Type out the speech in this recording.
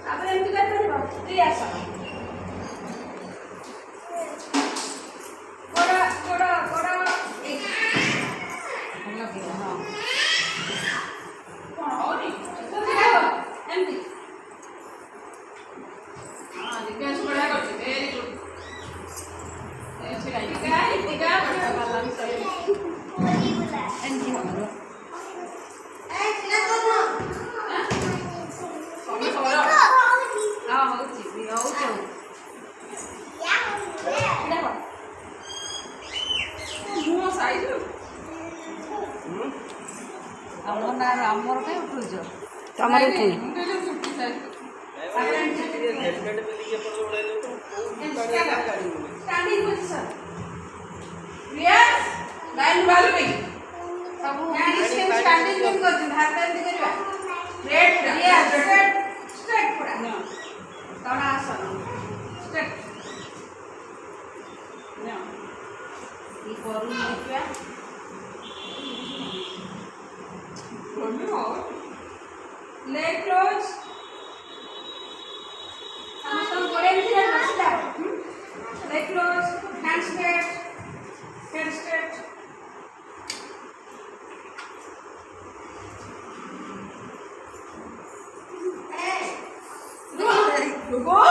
ତାପରେ ଏମିତି କରିପାରିବ ଫ୍ରି ଆସ ଗୋଡ଼ ଗୋଡ଼ ଗୋଡ଼ ଲଗେଇବ ହଁ କ'ଣ ହଉନି ଏମିତି ହଁ ଦିବ୍ୟାଂଶ ବଢ଼ିଆ କରୁଛି ଭେରି ଗୁଡ୍ ଏମିତି ହବ ଆମର କାଇଁ ଉଠୁଛ ତମର ଉଠୁନି leg close leg close hand straight head straight go